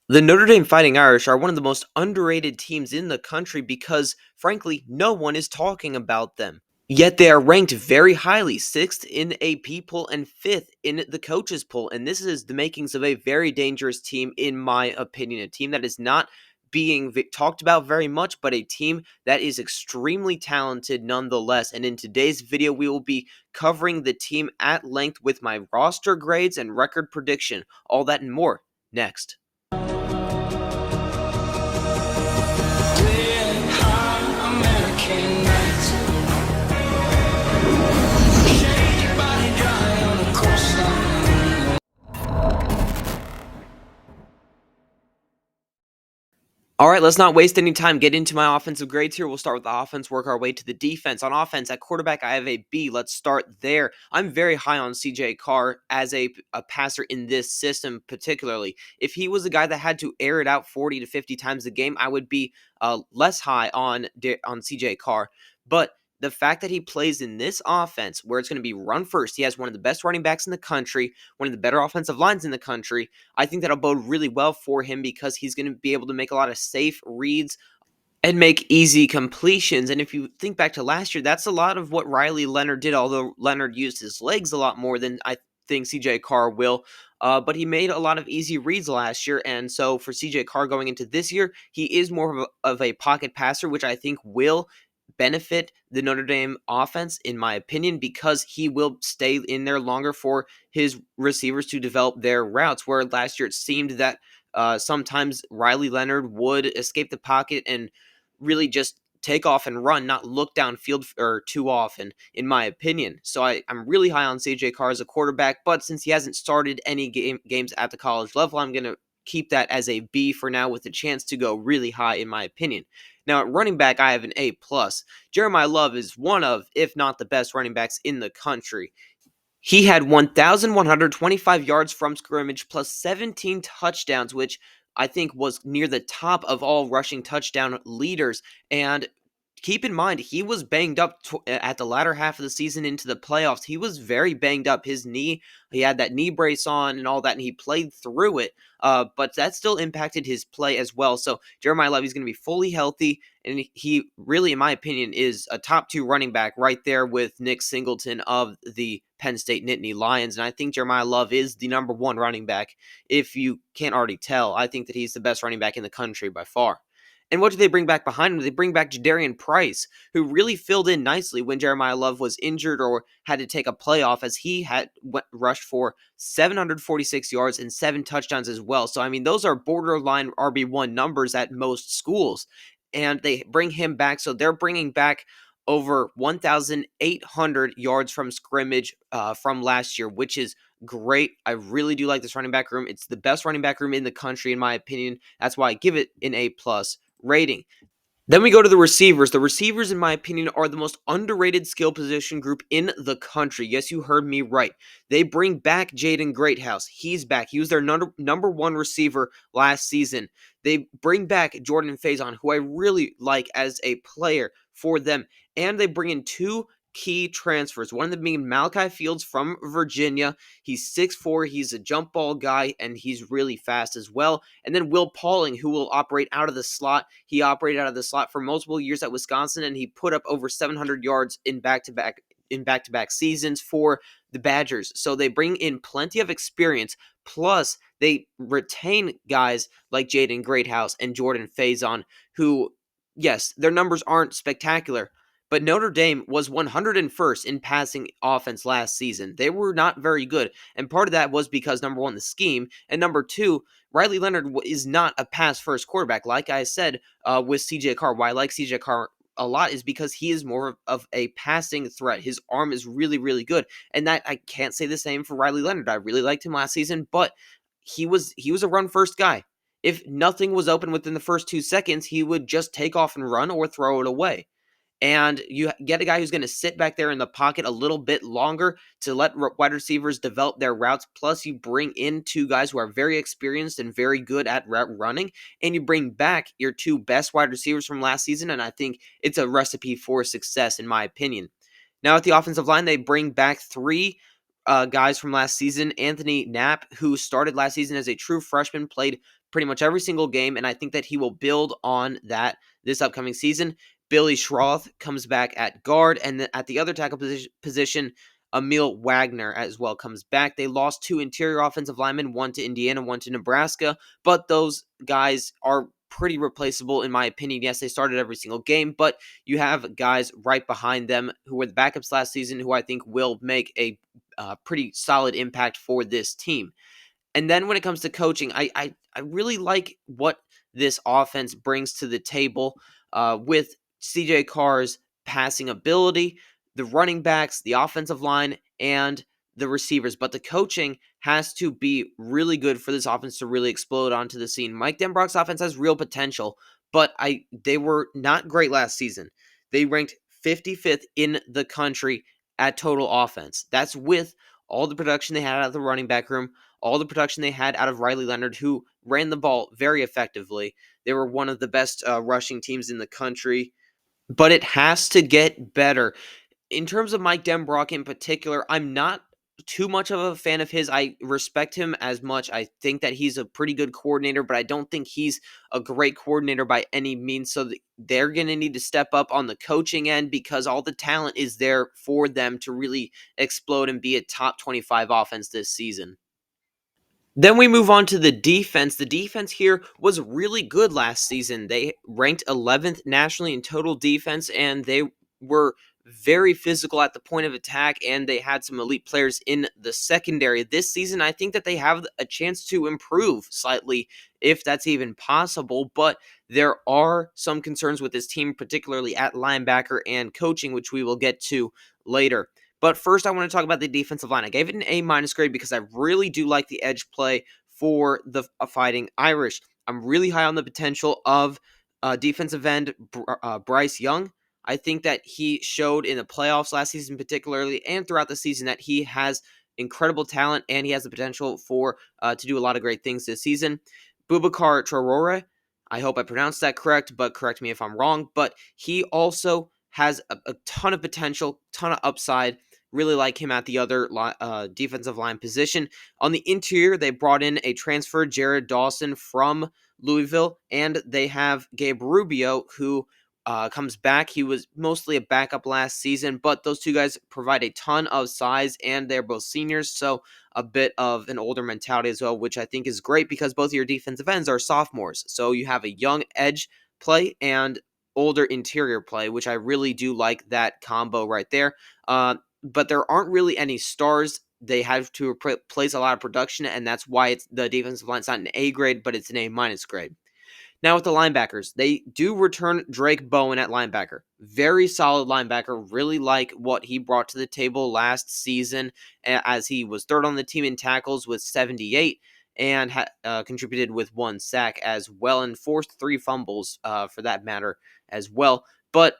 The Notre Dame Fighting Irish are one of the most underrated teams in the country because, frankly, no one is talking about them. Yet they are ranked very highly, 6th in AP poll and 5th in the coaches poll. And this is the makings of a very dangerous team, in my opinion. A team that is not being talked about very much, but a team that is extremely talented nonetheless. And in today's video, we will be covering the team at length with my roster grades and record prediction. All that and more next. All right, let's not waste any time. Get into my offensive grades here. We'll start with the offense, work our way to the defense. On offense, at quarterback, I have a B. Let's start there. I'm very high on CJ Carr as a passer in this system, particularly. If he was a guy that had to air it out 40 to 50 times a game, I would be less high on CJ Carr. But the fact that he plays in this offense where it's going to be run first, he has one of the best running backs in the country, one of the better offensive lines in the country. I think that'll bode really well for him because he's going to be able to make a lot of safe reads and make easy completions. And if you think back to last year, that's a lot of what Riley Leonard did, although Leonard used his legs a lot more than I think CJ Carr will. But he made a lot of easy reads last year. And so for CJ Carr going into this year, he is more of a pocket passer, which I think will benefit the Notre Dame offense, in my opinion, because he will stay in there longer for his receivers to develop their routes. Where last year it seemed that sometimes Riley Leonard would escape the pocket and really just take off and run, not look downfield or too often, in my opinion. So I'm really high on CJ Carr as a quarterback, but since he hasn't started any games at the college level, I'm going to keep that as a B for now with a chance to go really high, in my opinion. Now, at running back, I have an A+. Jeremiyah Love is one of, if not the best running backs in the country. He had 1,125 yards from scrimmage plus 17 touchdowns, which I think was near the top of all rushing touchdown leaders. And keep in mind, he was banged up at the latter half of the season into the playoffs. He was very banged up. His knee, he had that knee brace on and all that, and he played through it. But that still impacted his play as well. So Jeremiyah Love is going to be fully healthy, and he really, in my opinion, is a top 2 running back right there with Nick Singleton of the Penn State Nittany Lions. And I think Jeremiyah Love is the number 1 running back. If you can't already tell, I think that he's the best running back in the country by far. And what do they bring back behind him? They bring back Jadarian Price, who really filled in nicely when Jeremiyah Love was injured or had to take a playoff, as he had rushed for 746 yards and 7 touchdowns as well. So, I mean, those are borderline RB1 numbers at most schools. And they bring him back. So they're bringing back over 1,800 yards from scrimmage from last year, which is great. I really do like this running back room. It's the best running back room in the country, in my opinion. That's why I give it an A+ rating. Then we go to the receivers. The receivers, in my opinion, are the most underrated skill position group in the country. Yes, you heard me right. They bring back Jaden Greathouse. He's back. He was their number 1 receiver last season. They bring back Jordan Faison, who I really like as a player for them. And they bring in 2 key transfers. One of them being Malachi Fields from Virginia. He's 6'4", he's a jump ball guy, and he's really fast as well. And then Will Pauling, who will operate out of the slot. He operated out of the slot for multiple years at Wisconsin, and he put up over 700 yards in back-to-back seasons for the Badgers. So they bring in plenty of experience, plus they retain guys like Jaden Greathouse and Jordan Faison, who, yes, their numbers aren't spectacular, but Notre Dame was 101st in passing offense last season. They were not very good, and part of that was because, number 1, the scheme, and number 2, Riley Leonard is not a pass-first quarterback. Like I said with CJ Carr, why I like CJ Carr a lot is because he is more of a passing threat. His arm is really, really good, and that I can't say the same for Riley Leonard. I really liked him last season, but he was a run-first guy. If nothing was open within the first 2 seconds, he would just take off and run or throw it away. And you get a guy who's going to sit back there in the pocket a little bit longer to let wide receivers develop their routes. Plus, you bring in 2 guys who are very experienced and very good at route running. And you bring back your 2 best wide receivers from last season. And I think it's a recipe for success, in my opinion. Now, at the offensive line, they bring back 3 guys from last season. Anthony Knapp, who started last season as a true freshman, played pretty much every single game, and I think that he will build on that this upcoming season. Billy Schroth comes back at guard, and then at the other tackle position, Emil Wagner as well comes back. They lost 2 interior offensive linemen, one to Indiana, one to Nebraska, but those guys are pretty replaceable in my opinion. Yes, they started every single game, but you have guys right behind them who were the backups last season who I think will make a pretty solid impact for this team. And then when it comes to coaching, I really like what this offense brings to the table with CJ Carr's passing ability, the running backs, the offensive line, and the receivers. But the coaching has to be really good for this offense to really explode onto the scene. Mike Denbrock's offense has real potential, but they were not great last season. They ranked 55th in the country at total offense. That's with all the production they had out of the running back room, all the production they had out of Riley Leonard, who ran the ball very effectively. They were one of the best rushing teams in the country, but it has to get better. In terms of Mike Denbrock in particular, I'm not too much of a fan of his. I respect him as much. I think that he's a pretty good coordinator, but I don't think he's a great coordinator by any means. So they're going to need to step up on the coaching end because all the talent is there for them to really explode and be a top 25 offense this season. Then we move on to the defense. The defense here was really good last season. They ranked 11th nationally in total defense, and they were very physical at the point of attack, and they had some elite players in the secondary. This season, I think that they have a chance to improve slightly, if that's even possible, but there are some concerns with this team, particularly at linebacker and coaching, which we will get to later. But first, I want to talk about the defensive line. I gave it an A- grade because I really do like the edge play for the Fighting Irish. I'm really high on the potential of defensive end Bryce Young. I think that he showed in the playoffs last season particularly and throughout the season that he has incredible talent and he has the potential for to do a lot of great things this season. Boubacar Traore, I hope I pronounced that correct, but correct me if I'm wrong. But he also has a ton of potential, ton of upside. Really like him at the other defensive line position. On the interior, they brought in a transfer, Jared Dawson from Louisville, and they have Gabe Rubio, who comes back. He was mostly a backup last season, but those two guys provide a ton of size, and they're both seniors, so a bit of an older mentality as well, which I think is great because both of your defensive ends are sophomores. So you have a young edge play and older interior play, which I really do like that combo right there. But there aren't really any stars. They have to replace a lot of production, and that's why it's the defensive line's not an A grade, but it's an A- grade. Now with the linebackers, they do return Drayk Bowen at linebacker. Very solid linebacker. Really like what he brought to the table last season as he was third on the team in tackles with 78 and contributed with 1 sack as well and forced 3 fumbles for that matter as well. But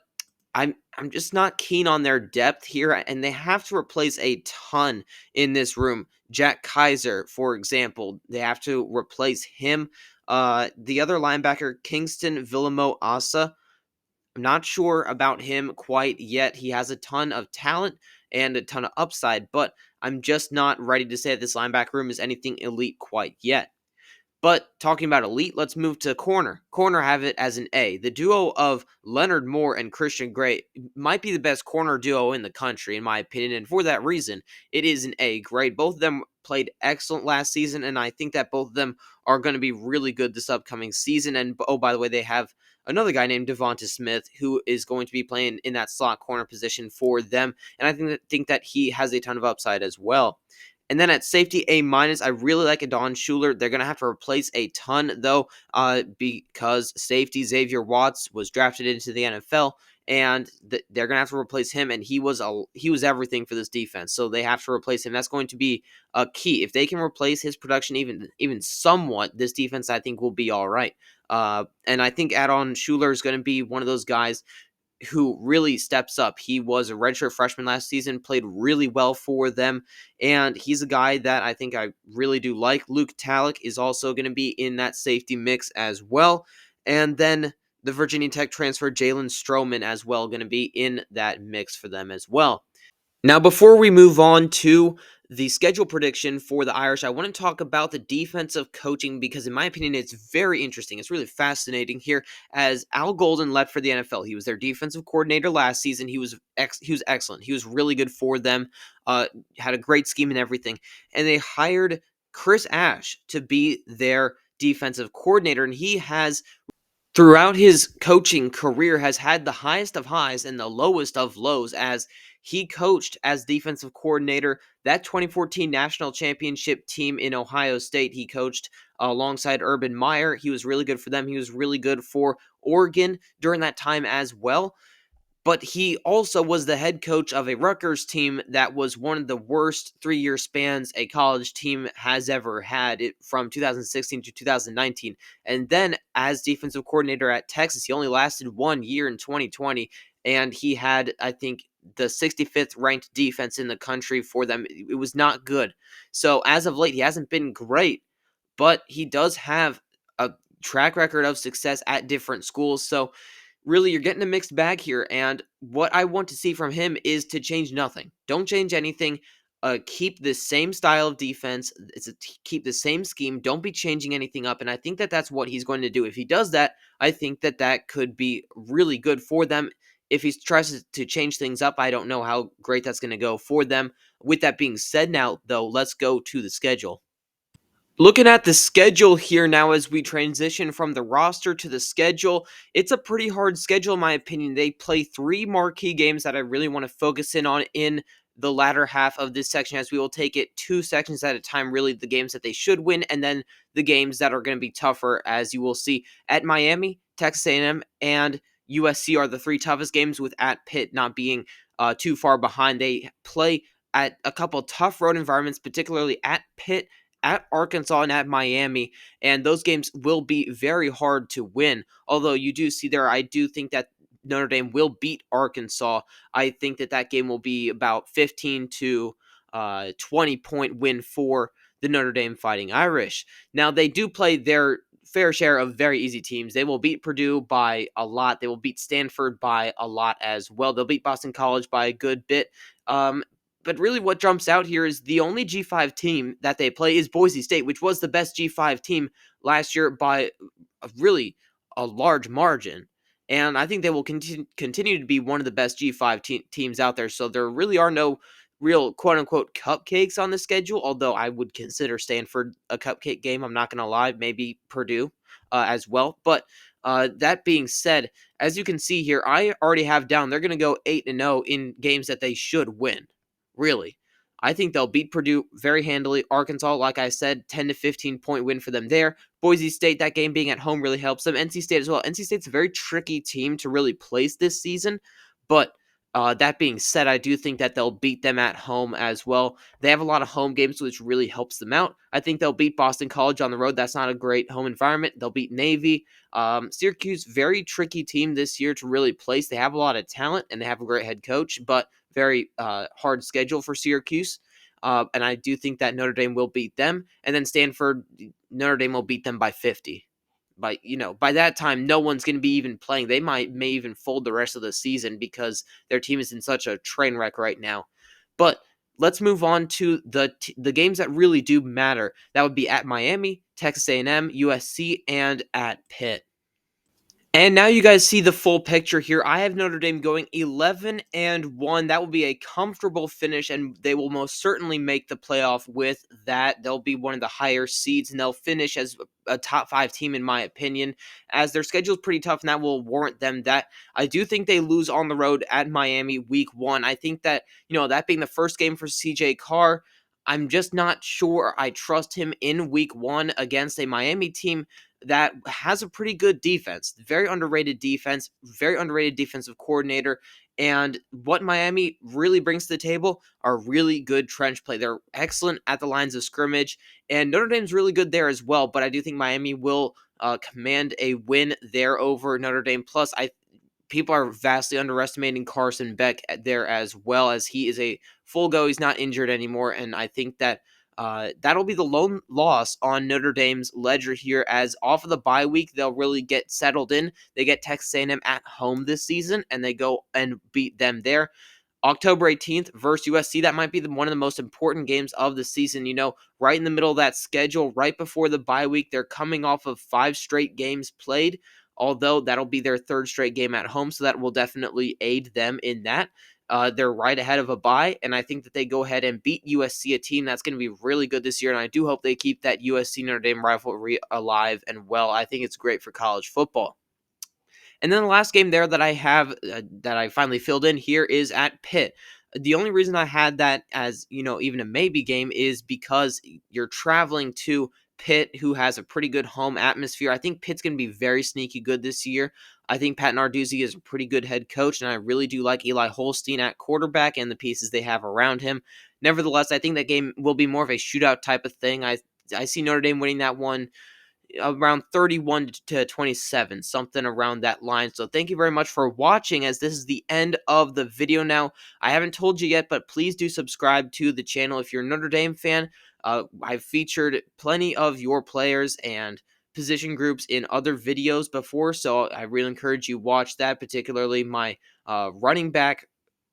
I'm just not keen on their depth here, and they have to replace a ton in this room. Jack Kaiser, for example, they have to replace him. The other linebacker, Kingston Villamo Asa, I'm not sure about him quite yet. He has a ton of talent and a ton of upside, but I'm just not ready to say that this linebacker room is anything elite quite yet. But talking about elite, let's move to corner. Corner have it as an A. The duo of Leonard Moore and Christian Gray might be the best corner duo in the country, in my opinion. And for that reason, it is an A grade. Both of them played excellent last season, and I think that both of them are going to be really good this upcoming season. And oh, by the way, they have another guy named Devonta Smith who is going to be playing in that slot corner position for them. And I think that he has a ton of upside as well. And then at safety, A-, I really like Adon Schuler. They're going to have to replace a ton, though, because safety Xavier Watts was drafted into the NFL, and they're going to have to replace him, and he was everything for this defense, so they have to replace him. That's going to be a key. If they can replace his production even somewhat, this defense, I think, will be all right. And I think Adon Schuler is going to be one of those guys who really steps up. He was a redshirt freshman last season, played really well for them, and he's a guy that I think I really do like. Luke Talek is also going to be in that safety mix as well, and then the Virginia Tech transfer Jalen Stroman as well going to be in that mix for them as well. Now, before we move on to the schedule prediction for the Irish, I want to talk about the defensive coaching because, in my opinion, it's very interesting. It's really fascinating here. As Al Golden left for the NFL, he was their defensive coordinator last season. He was excellent. He was really good for them. Uh, had a great scheme and everything, and they hired Chris Ash to be their defensive coordinator, and he has throughout his coaching career has had the highest of highs and the lowest of lows as he coached as defensive coordinator that 2014 national championship team in Ohio State. He coached alongside Urban Meyer. He was really good for them. He was really good for Oregon during that time as well, but he also was the head coach of a Rutgers team that was one of the worst 3-year spans a college team has ever had, it from 2016 to 2019. And then as defensive coordinator at Texas, he only lasted 1 year in 2020, and he had, I think, the 65th ranked defense in the country for them. It was not good. So as of late, he hasn't been great, but he does have a track record of success at different schools. So really, you're getting a mixed bag here, and what I want to see from him is to change nothing. Don't change anything. Keep the same style of defense. Keep the same scheme. Don't be changing anything up, and I think that that's what he's going to do. If he does that, I think that that could be really good for them. If he tries to change things up, I don't know how great that's going to go for them. With that being said, now though, let's go to the schedule. Looking at the schedule here now as we transition from the roster to the schedule, it's a pretty hard schedule in my opinion. They play 3 marquee games that I really want to focus in on in the latter half of this section, as we will take it 2 sections at a time, really the games that they should win and then the games that are going to be tougher, as you will see. At Miami, Texas A&M, and USC are the 3 toughest games, with at Pitt not being too far behind. They play at a couple tough road environments, particularly at Pitt, at Arkansas, and at Miami, and those games will be very hard to win. Although you do see there, I do think that Notre Dame will beat Arkansas. I think that that game will be about 15 to 20-point win for the Notre Dame Fighting Irish. Now, they do play their fair share of very easy teams. They will beat Purdue by a lot. They will beat Stanford by a lot as well. They'll beat Boston College by a good bit. But really what jumps out here is the only G5 team that they play is Boise State, which was the best G5 team last year by a large margin. And I think they will continue to be one of the best G5 teams out there. So there really are no real quote-unquote cupcakes on the schedule, although I would consider Stanford a cupcake game. I'm not going to lie. Maybe Purdue as well. But that being said, as you can see here, I already have down they're going to go 8-0 in games that they should win. Really. I think they'll beat Purdue very handily. Arkansas, like I said, 10 to 15-point win for them there. Boise State, that game being at home really helps them. NC State as well. NC State's a very tricky team to really place this season, but that being said, I do think that they'll beat them at home as well. They have a lot of home games, which really helps them out. I think they'll beat Boston College on the road. That's not a great home environment. They'll beat Navy. Syracuse, very tricky team this year to really place. They have a lot of talent, and they have a great head coach, but very hard schedule for Syracuse. And I do think that Notre Dame will beat them. And then Stanford, Notre Dame will beat them by 50. By that time, no one's going to be even playing. They may even fold the rest of the season because their team is in such a train wreck right now. But let's move on to the games that really do matter. That would be at Miami, Texas A&M, USC, and at Pitt. And now you guys see the full picture here. I have Notre Dame going 11-1. That will be a comfortable finish, and they will most certainly make the playoff with that. They'll be one of the higher seeds, and they'll finish as a top 5 team, in my opinion, as their schedule is pretty tough, and that will warrant them that. I do think they lose on the road at Miami week 1. I think that, that being the first game for CJ Carr, I'm just not sure I trust him in week 1 against a Miami team that has a pretty good defense, very underrated defensive coordinator. And what Miami really brings to the table are really good trench play. They're excellent at the lines of scrimmage, and Notre Dame's really good there as well. But I do think Miami will command a win there over Notre Dame. Plus, people are vastly underestimating Carson Beck there as well, as he is a full go. He's not injured anymore, and I think that that'll be the lone loss on Notre Dame's ledger here, as off of the bye week, they'll really get settled in. They get Texas A&M at home this season, and they go and beat them there. October 18th versus USC. That might be one of the most important games of the season. Right in the middle of that schedule, right before the bye week. They're coming off of 5 straight games played, although that'll be their 3rd straight game at home, so that will definitely aid them in that. They're right ahead of a bye, and I think that they go ahead and beat USC, a team that's going to be really good this year, and I do hope they keep that USC Notre Dame rivalry alive and well. I think it's great for college football. And then the last game there that I have that I finally filled in here is at Pitt. The only reason I had that as, even a maybe game is because you're traveling to Pitt, who has a pretty good home atmosphere. I think Pitt's going to be very sneaky good this year. I think Pat Narduzzi is a pretty good head coach, and I really do like Eli Holstein at quarterback and the pieces they have around him. Nevertheless, I think that game will be more of a shootout type of thing. I see Notre Dame winning that one around 31 to 27, something around that line. So thank you very much for watching, as this is the end of the video now. I haven't told you yet, but please do subscribe to the channel if you're a Notre Dame fan. I've featured plenty of your players and position groups in other videos before, so I really encourage you watch that, particularly my running back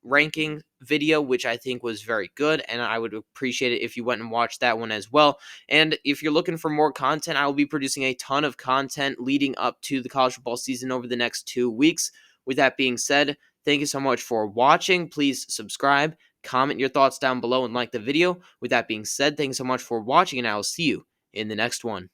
ranking video, which I think was very good, and I would appreciate it if you went and watched that one as well. And if you're looking for more content, I will be producing a ton of content leading up to the college football season over the next 2 weeks. With that being said, thank you so much for watching. Please subscribe, comment your thoughts down below, and like the video. With that being said, thanks so much for watching, and I will see you in the next one.